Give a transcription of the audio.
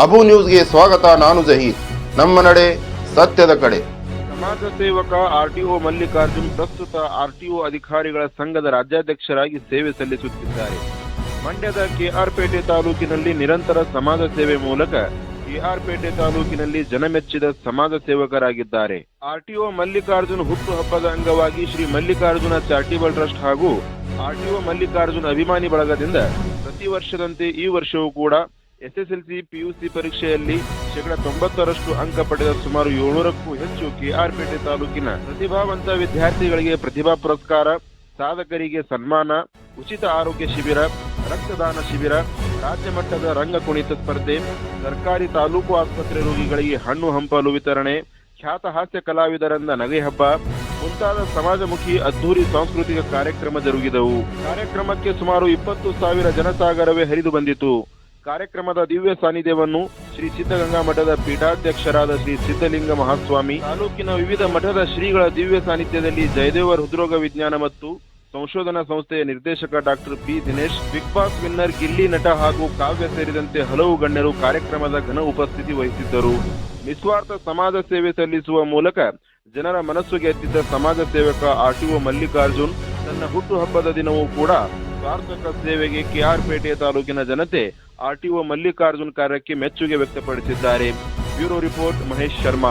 ಅಬು ನ್ಯೂಸ್ಗೆ ಸ್ವಾಗತ. ನಾನು ಜಹೀರ್. ನಮ್ಮ ನಡೆ ಸತ್ಯದ ಕಡೆ. ಸಮಾಜ ಸೇವಕ ಆರ್ಟಿಒ ಮಲ್ಲಿಕಾರ್ಜುನ್ ಪ್ರಸ್ತುತ ಆರ್ಟಿಒ ಅಧಿಕಾರಿಗಳ ಸಂಘದ ರಾಜ್ಯಾಧ್ಯಕ್ಷರಾಗಿ ಸೇವೆ ಸಲ್ಲಿಸುತ್ತಿದ್ದಾರೆ. ಮಂಡ್ಯದ ಕೆಆರ್ಪೇಟೆ ತಾಲೂಕಿನಲ್ಲಿ ನಿರಂತರ ಸಮಾಜ ಸೇವೆ ಮೂಲಕ ಕೆಆರ್ಪೇಟೆ ತಾಲೂಕಿನಲ್ಲಿ ಜನಮೆಚ್ಚಿದ ಸಮಾಜ ಸೇವಕರಾಗಿದ್ದಾರೆ. ಆರ್ಟಿಒ ಮಲ್ಲಿಕಾರ್ಜುನ್ ಹುಟ್ಟು ಹಬ್ಬದ ಅಂಗವಾಗಿ ಶ್ರೀ ಮಲ್ಲಿಕಾರ್ಜುನ ಚಾರಿಟೇಬಲ್ ಟ್ರಸ್ಟ್ ಹಾಗೂ ಆರ್ಟಿಒ ಮಲ್ಲಿಕಾರ್ಜುನ್ ಅಭಿಮಾನಿ ಬಳಗದಿಂದ ಪ್ರತಿ ವರ್ಷದಂತೆ ಈ ವರ್ಷವೂ ಕೂಡ ಎಸ್ಎಸ್ಎಲ್ಸಿ ಪಿಯುಸಿ ಪರೀಕ್ಷೆಯಲ್ಲಿ 90% ಅಂಕ ಪಡೆದ ಸುಮಾರು 700ಕ್ಕೂ ಹೆಚ್ಚು ಕೆಆರ್ಪೇಟೆ ತಾಲೂಕಿನ ಪ್ರತಿಭಾವಂತ ವಿದ್ಯಾರ್ಥಿಗಳಿಗೆ ಪ್ರತಿಭಾ ಪುರಸ್ಕಾರ, ಸಾಧಕರಿಗೆ ಸನ್ಮಾನ, ಉಚಿತ ಆರೋಗ್ಯ ಶಿಬಿರ, ರಕ್ತದಾನ ಶಿಬಿರ, ರಾಜ್ಯ ಮಟ್ಟದ ರಂಗ ಕುಣಿತ ಸ್ಪರ್ಧೆ, ಸರ್ಕಾರಿ ತಾಲೂಕು ಆಸ್ಪತ್ರೆ ರೋಗಿಗಳಿಗೆ ಹಣ್ಣು ಹಂಪಲು ವಿತರಣೆ, ಖ್ಯಾತ ಹಾಸ್ಯ ಕಲಾವಿದರಿಂದ ನಗೆ ಹಬ್ಬ ಮುಂತಾದ ಸಮಾಜಮುಖಿ ಅದ್ದೂರಿ ಸಾಂಸ್ಕೃತಿಕ ಕಾರ್ಯಕ್ರಮ ಜರುಗಿದವು. ಕಾರ್ಯಕ್ರಮಕ್ಕೆ ಸುಮಾರು 20,000 ಜನಸಾಗರವೇ ಹರಿದು ಬಂದಿತು. ಕಾರ್ಯಕ್ರಮದ ದಿವ್ಯ ಸಾನ್ನಿಧ್ಯವನ್ನು ಶ್ರೀ ಸಿದ್ಧಗಂಗಾ ಮಠದ ಪೀಠಾಧ್ಯಕ್ಷರಾದ ಶ್ರೀ ಸಿದ್ಧಲಿಂಗ ಮಹಾಸ್ವಾಮಿ, ತಾಲೂಕಿನ ವಿವಿಧ ಮಠದ ಶ್ರೀಗಳ ದಿವ್ಯ ಸಾನ್ನಿಧ್ಯದಲ್ಲಿ ಜಯದೇವ ಹೃದ್ರೋಗ ವಿಜ್ಞಾನ ಮತ್ತು ಸಂಶೋಧನಾ ಸಂಸ್ಥೆಯ ನಿರ್ದೇಶಕ doctor P Dinesh, Bigg Boss winner Gilli Nata ಹಾಗೂ ಕಾವ್ಯ ಸೇರಿದಂತೆ ಹಲವು ಗಣ್ಯರು ಕಾರ್ಯಕ್ರಮದ ಘನ ಉಪಸ್ಥಿತಿ ವಹಿಸಿದ್ದರು. ನಿಸ್ವಾರ್ಥ ಸಮಾಜ ಸೇವೆ ಸಲ್ಲಿಸುವ ಮೂಲಕ ಜನರ ಮನಸ್ಸು ಗೆದ್ದಿದ್ದ ಸಮಾಜ ಸೇವಕ ಆರ್ಟಿಒ ಮಲ್ಲಿಕಾರ್ಜುನ್ ತನ್ನ ಹುಟ್ಟುಹಬ್ಬದ ದಿನವೂ ಕೂಡ ಸಾರ್ಥಕ ಸೇವೆಗೆ ಕೆಆರ್ಪೇಟೆ ತಾಲೂಕಿನ ಜನತೆ ಆರ್ಟಿಒ ಮಲ್ಲಿಕಾರ್ಜುನ್ ಕಾರ್ಯಕ್ಕೆ ಮೆಚ್ಚುಗೆ ವ್ಯಕ್ತಪಡಿಸಿದ್ದಾರೆ. Bureau report Mahesh Sharma.